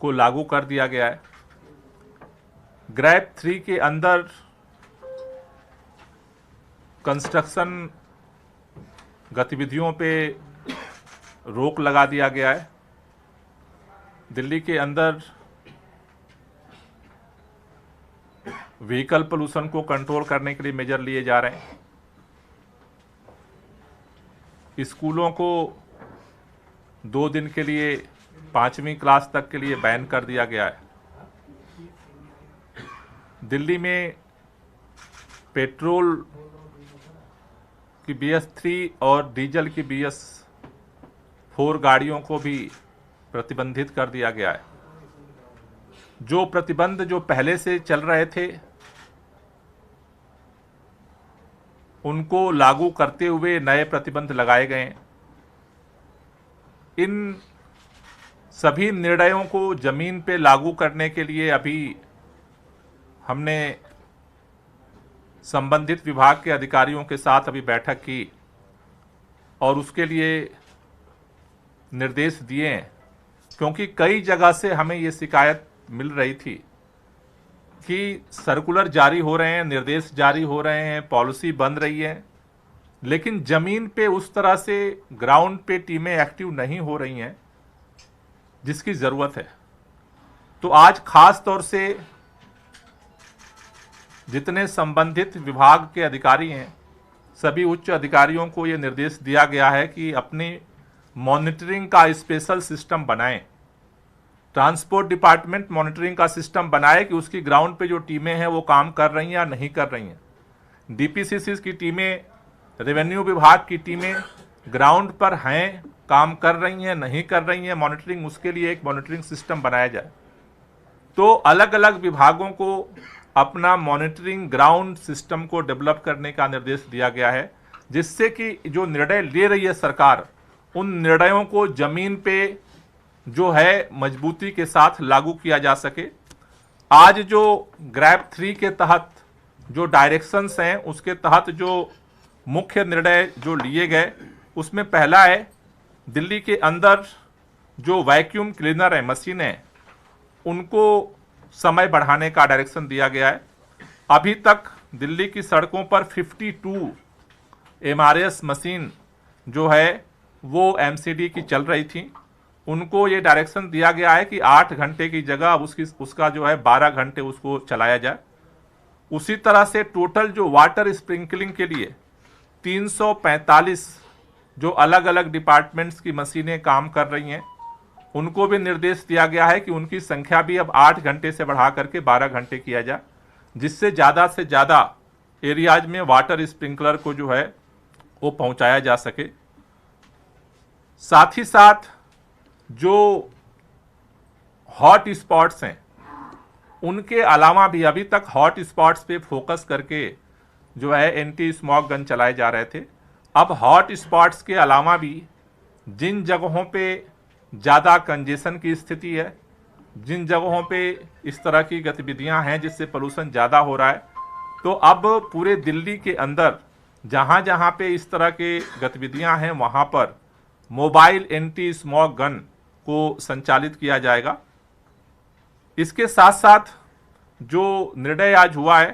को लागू कर दिया गया है। ग्रैप 3 के अंदर कंस्ट्रक्शन गतिविधियों पे रोक लगा दिया गया है। दिल्ली के अंदर व्हीकल पोल्यूशन को कंट्रोल करने के लिए मेजर लिए जा रहे हैं। स्कूलों को 2 दिन के लिए 5वीं क्लास तक के लिए बैन कर दिया गया है। दिल्ली में पेट्रोल की BS3 और डीजल की BS4 गाड़ियों को भी प्रतिबंधित कर दिया गया है। जो प्रतिबंध जो पहले से चल रहे थे उनको लागू करते हुए नए प्रतिबंध लगाए गए। इन सभी निर्णयों को जमीन पे लागू करने के लिए अभी हमने संबंधित विभाग के अधिकारियों के साथ अभी बैठक की और उसके लिए निर्देश दिए हैं, क्योंकि कई जगह से हमें ये शिकायत मिल रही थी कि सर्कुलर जारी हो रहे हैं, निर्देश जारी हो रहे हैं, पॉलिसी बन रही है, लेकिन जमीन पे उस तरह से ग्राउंड पे टीमें एक्टिव नहीं हो रही हैं जिसकी जरूरत है। तो आज खास तौर से जितने संबंधित विभाग के अधिकारी हैं, सभी उच्च अधिकारियों को ये निर्देश दिया गया है कि अपनी मॉनिटरिंग का स्पेशल सिस्टम बनाएं। ट्रांसपोर्ट डिपार्टमेंट मॉनिटरिंग का सिस्टम बनाए कि उसकी ग्राउंड पे जो टीमें हैं वो काम कर रही हैं या नहीं कर रही हैं। DPCC की टीमें, रेवेन्यू विभाग की टीमें ग्राउंड पर हैं, काम कर रही हैं, नहीं कर रही हैं, मॉनिटरिंग, उसके लिए एक मॉनिटरिंग सिस्टम बनाया जाए। तो अलग अलग विभागों को अपना मॉनिटरिंग ग्राउंड सिस्टम को डेवलप करने का निर्देश दिया गया है, जिससे कि जो निर्णय ले रही है सरकार, उन निर्णयों को जमीन पे जो है मजबूती के साथ लागू किया जा सके। आज जो ग्रैप 3 के तहत जो डायरेक्शंस हैं, उसके तहत जो मुख्य निर्णय जो लिए गए, उसमें पहला है दिल्ली के अंदर जो वैक्यूम क्लीनर है, मशीनें, उनको समय बढ़ाने का डायरेक्शन दिया गया है। अभी तक दिल्ली की सड़कों पर 52 MRS मशीन जो है वो MCD की चल रही थी। उनको ये डायरेक्शन दिया गया है कि 8 घंटे की जगह अब उसका जो है 12 घंटे उसको चलाया जाए। उसी तरह से टोटल जो वाटर स्प्रिंकलिंग के लिए 345 जो अलग अलग डिपार्टमेंट्स की मशीनें काम कर रही हैं, उनको भी निर्देश दिया गया है कि उनकी संख्या भी अब 8 घंटे से बढ़ा करके 12 घंटे किया जाए, जिससे ज़्यादा से ज़्यादा एरियाज में वाटर स्प्रिंकलर को जो है वो पहुंचाया जा सके। साथ ही साथ जो हॉट स्पॉट्स हैं, उनके अलावा भी अभी तक हॉट स्पॉट्स पे फोकस करके जो है एंटी स्मॉग गन चलाए जा रहे थे। अब हॉट स्पॉट्स के अलावा भी जिन जगहों पे ज़्यादा कंजेशन की स्थिति है, जिन जगहों पे इस तरह की गतिविधियां हैं जिससे पोल्यूशन ज़्यादा हो रहा है, तो अब पूरे दिल्ली के अंदर जहां जहां पे इस तरह के गतिविधियां हैं, वहां पर मोबाइल एंटी स्मॉग गन को संचालित किया जाएगा। इसके साथ साथ जो निर्णय आज हुआ है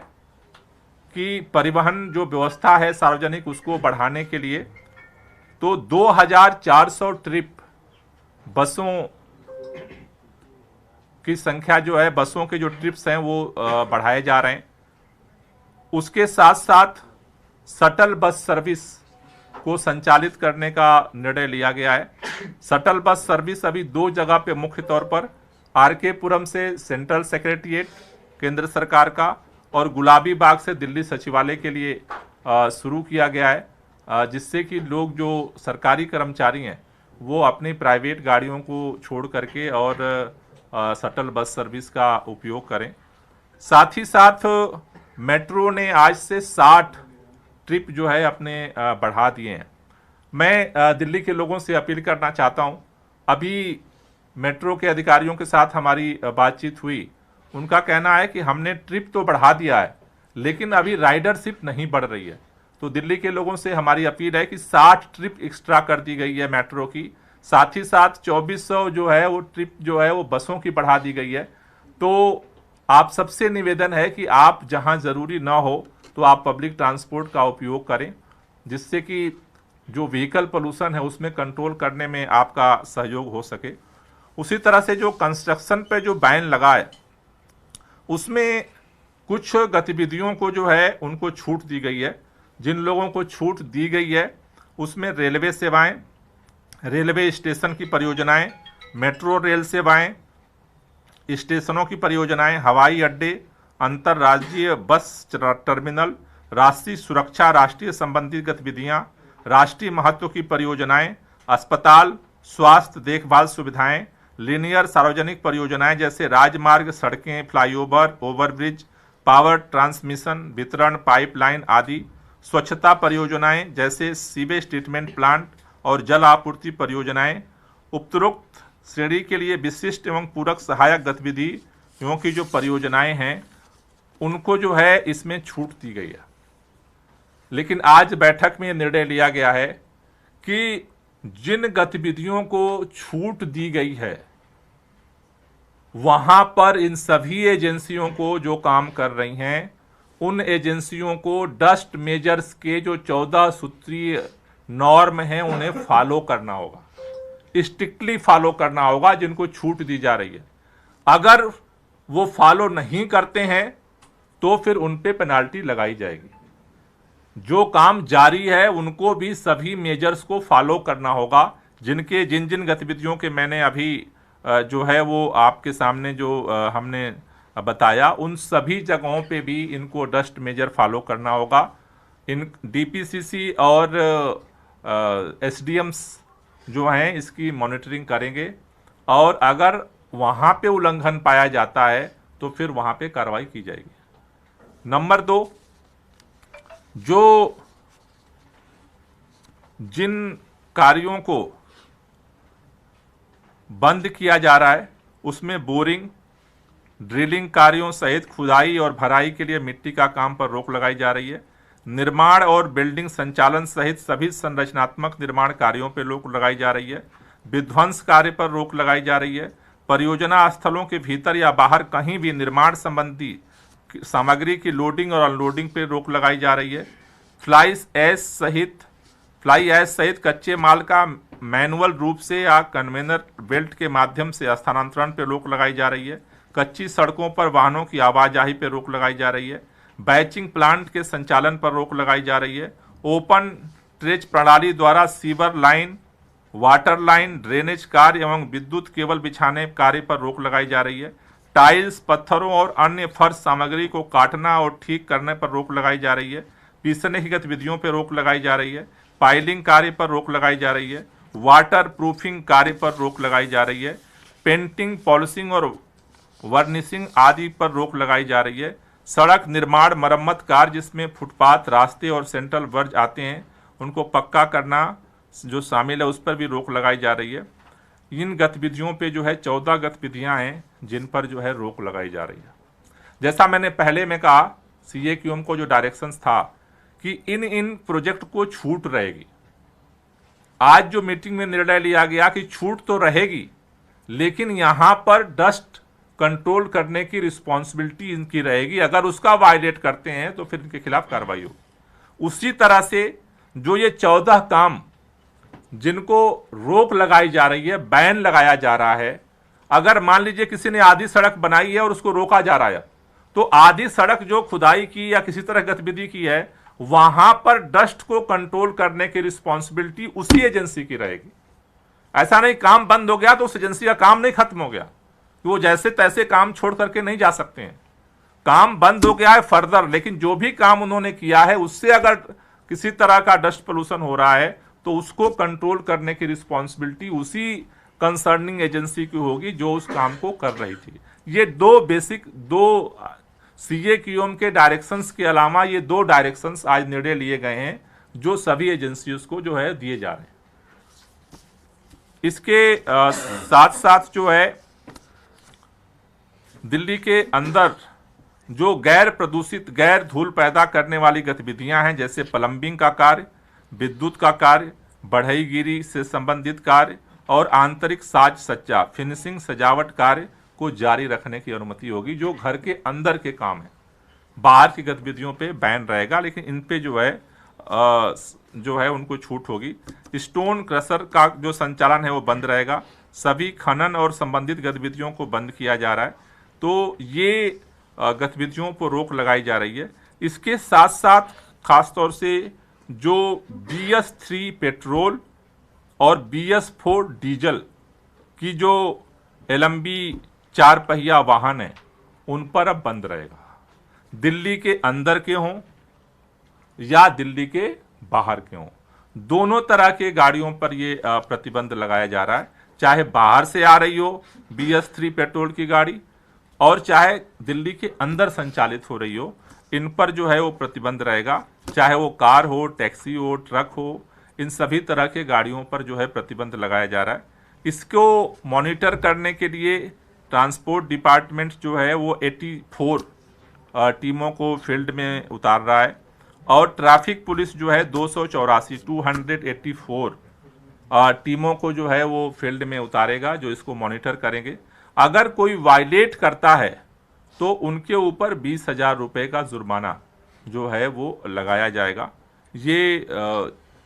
कि परिवहन जो व्यवस्था है सार्वजनिक, उसको बढ़ाने के लिए तो 2400 ट्रिप बसों की संख्या जो है, बसों के जो ट्रिप्स हैं वो बढ़ाए जा रहे हैं। उसके साथ साथ शटल बस सर्विस को संचालित करने का निर्णय लिया गया है। शटल बस सर्विस अभी 2 जगह पे मुख्य तौर पर RK पुरम से सेंट्रल सेक्रेटरिएट केंद्र सरकार का और गुलाबी बाग से दिल्ली सचिवालय के लिए शुरू किया गया है, जिससे कि लोग जो सरकारी कर्मचारी हैं वो अपनी प्राइवेट गाड़ियों को छोड़ करके और शटल बस सर्विस का उपयोग करें। साथ ही साथ मेट्रो ने आज से 60 ट्रिप जो है अपने बढ़ा दिए हैं। मैं दिल्ली के लोगों से अपील करना चाहता हूं, अभी मेट्रो के अधिकारियों के साथ हमारी बातचीत हुई, उनका कहना है कि हमने ट्रिप तो बढ़ा दिया है लेकिन अभी राइडरशिप नहीं बढ़ रही है। तो दिल्ली के लोगों से हमारी अपील है कि 60 ट्रिप एक्स्ट्रा कर दी गई है मेट्रो की, साथ ही साथ 2400 जो है वो ट्रिप जो है वो बसों की बढ़ा दी गई है। तो आप सबसे निवेदन है कि आप जहां ज़रूरी ना हो तो आप पब्लिक ट्रांसपोर्ट का उपयोग करें, जिससे कि जो व्हीकल पोल्यूशन है उसमें कंट्रोल करने में आपका सहयोग हो सके। उसी तरह से जो कंस्ट्रक्शन पे जो बैन लगा है उसमें कुछ गतिविधियों को जो है उनको छूट दी गई है। जिन लोगों को छूट दी गई है उसमें रेलवे सेवाएं, रेलवे स्टेशन की परियोजनाएं, मेट्रो रेल सेवाएं, स्टेशनों की परियोजनाएं, हवाई अड्डे, अंतर्राज्यीय बस टर्मिनल, राष्ट्रीय सुरक्षा, राष्ट्रीय संबंधित गतिविधियां, राष्ट्रीय महत्व की परियोजनाएं, अस्पताल, स्वास्थ्य देखभाल सुविधाएं, लीनियर सार्वजनिक परियोजनाएं जैसे राजमार्ग, सड़कें, फ्लाईओवर, ओवरब्रिज, पावर ट्रांसमिशन, वितरण, पाइपलाइन आदि, स्वच्छता परियोजनाएं जैसे सीवेज ट्रीटमेंट प्लांट और जल आपूर्ति परियोजनाएं, उपरोक्त श्रेणी के लिए विशिष्ट एवं पूरक सहायक गतिविधियों की जो परियोजनाएं हैं उनको जो है इसमें छूट दी गई है। लेकिन आज बैठक में निर्णय लिया गया है कि जिन गतिविधियों को छूट दी गई है वहां पर इन सभी एजेंसियों को जो काम कर रही हैं उन एजेंसियों को डस्ट मेजर्स के जो 14 सूत्रीय नॉर्म हैं उन्हें फॉलो करना होगा, स्ट्रिक्टली फॉलो करना होगा जिनको छूट दी जा रही है। अगर वो फॉलो नहीं करते हैं तो फिर उन पे पेनाल्टी लगाई जाएगी। जो काम जारी है उनको भी सभी मेजर्स को फॉलो करना होगा। जिन जिन गतिविधियों के मैंने अभी जो है वो आपके सामने जो हमने बताया उन सभी जगहों पे भी इनको डस्ट मेजर फॉलो करना होगा। इन डीपीसीसी और एसडीएम्स जो हैं इसकी मॉनिटरिंग करेंगे और अगर वहाँ पे उल्लंघन पाया जाता है तो फिर वहाँ पे कार्रवाई की जाएगी। नंबर 2, जो जिन कार्यों को बंद किया जा रहा है उसमें बोरिंग, ड्रिलिंग कार्यों सहित खुदाई और भराई के लिए मिट्टी का काम पर रोक लगाई जा रही है। निर्माण और बिल्डिंग संचालन सहित सभी संरचनात्मक निर्माण कार्यों पर रोक लगाई जा रही है। विध्वंस कार्य पर रोक लगाई जा रही है। परियोजना स्थलों के भीतर या बाहर कहीं भी निर्माण संबंधी सामग्री की लोडिंग और अनलोडिंग पर रोक लगाई जा रही है। फ्लाई ऐश सहित कच्चे माल का मैनुअल रूप से या कन्वेयर बेल्ट के माध्यम से स्थानांतरण पर रोक लगाई जा रही है। कच्ची सड़कों पर वाहनों की आवाजाही पर रोक लगाई जा रही है। बैचिंग प्लांट के संचालन पर रोक लगाई जा रही है। ओपन ट्रेच प्रणाली द्वारा sewer line, water line, drainage कार्य एवं विद्युत केबल बिछाने कार्य पर रोक लगाई जा रही है। टाइल्स, पत्थरों और अन्य फर्श सामग्री को काटना और ठीक करने पर रोक लगाई जा रही है। पीसने की गतिविधियों पर रोक लगाई जा रही है। पाइलिंग कार्य पर रोक लगाई जा रही है। वाटर प्रूफिंग कार्य पर रोक लगाई जा रही है। पेंटिंग, पॉलिशिंग और वर्निशिंग आदि पर रोक लगाई जा रही है। सड़क निर्माण मरम्मत कार्य जिसमें फुटपाथ, रास्ते और सेंट्रल वर्ज आते हैं उनको पक्का करना जो शामिल है उस पर भी रोक लगाई जा रही है। इन गतिविधियों पे जो है 14 गतिविधियां हैं जिन पर जो है रोक लगाई जा रही है। जैसा मैंने पहले में कहा, CAQM को जो डायरेक्शंस था कि इन प्रोजेक्ट को छूट रहेगी। आज जो मीटिंग में निर्णय लिया गया कि छूट तो रहेगी लेकिन यहां पर डस्ट कंट्रोल करने की रिस्पॉन्सिबिलिटी इनकी रहेगी। अगर उसका वायलेट करते हैं तो फिर इनके खिलाफ कार्रवाई होगी। उसी तरह से जो ये 14 काम जिनको रोक लगाई जा रही है, बैन लगाया जा रहा है, अगर मान लीजिए किसी ने आधी सड़क बनाई है और उसको रोका जा रहा है तो आधी सड़क जो खुदाई की या किसी तरह गतिविधि की है वहां पर डस्ट को कंट्रोल करने की रिस्पॉन्सिबिलिटी उसी एजेंसी की रहेगी। ऐसा नहीं काम बंद हो गया तो उस एजेंसी का काम नहीं खत्म हो गया, वो जैसे तैसे काम छोड़ करके नहीं जा सकते हैं। काम बंद हो गया है फर्दर, लेकिन जो भी काम उन्होंने किया है उससे अगर किसी तरह का डस्ट पोल्यूशन हो रहा है तो उसको कंट्रोल करने की रिस्पॉन्सिबिलिटी उसी कंसर्निंग एजेंसी की होगी जो उस काम को कर रही थी। ये दो CAQM के डायरेक्शंस के अलावा ये 2 डायरेक्शंस आज निर्णय लिए गए हैं जो सभी एजेंसियों को जो है दिए जा रहे हैं। इसके साथ साथ जो है दिल्ली के अंदर जो गैर प्रदूषित, गैर धूल पैदा करने वाली गतिविधियां हैं जैसे प्लम्बिंग का कार्य, विद्युत का कार्य, बढ़ईगिरी से संबंधित कार्य और आंतरिक साज सज्जा फिनिशिंग सजावट कार्य को जारी रखने की अनुमति होगी, जो घर के अंदर के काम है। बाहर की गतिविधियों पे बैन रहेगा, लेकिन इन पे जो है उनको छूट होगी। स्टोन क्रशर का जो संचालन है वो बंद रहेगा। सभी खनन और संबंधित गतिविधियों को बंद किया जा रहा है। तो ये गतिविधियों पर रोक लगाई जा रही है। इसके साथ साथ खासतौर से जो BS3 पेट्रोल और BS4 डीजल की जो LMB 4 पहिया वाहन है उन पर अब बंद रहेगा। दिल्ली के अंदर के हों या दिल्ली के बाहर के हों, दोनों तरह के गाड़ियों पर ये प्रतिबंध लगाया जा रहा है। चाहे बाहर से आ रही हो BS3 पेट्रोल की गाड़ी और चाहे दिल्ली के अंदर संचालित हो रही हो, इन पर जो है वो प्रतिबंध रहेगा। चाहे वो कार हो, टैक्सी हो, ट्रक हो, इन सभी तरह के गाड़ियों पर जो है प्रतिबंध लगाया जा रहा है। इसको मॉनिटर करने के लिए ट्रांसपोर्ट डिपार्टमेंट जो है वो 84 टीमों को फील्ड में उतार रहा है और ट्रैफिक पुलिस जो है 284 टीमों को जो है वो फील्ड में उतारेगा, जो इसको मॉनिटर करेंगे। अगर कोई वायलेट करता है तो उनके ऊपर 20,000 रुपये का जुर्माना जो है वो लगाया जाएगा। ये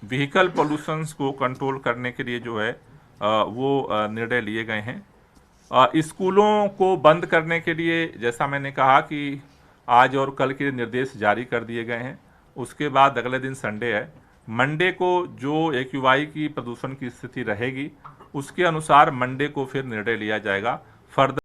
व्हीकल पोल्यूशंस को कंट्रोल करने के लिए जो है वो निर्णय लिए गए हैं। स्कूलों को बंद करने के लिए जैसा मैंने कहा कि आज और कल के निर्देश जारी कर दिए गए हैं। उसके बाद अगले दिन संडे है। मंडे को जो AQI की प्रदूषण की स्थिति रहेगी उसके अनुसार मंडे को फिर निर्णय लिया जाएगा। फर्दर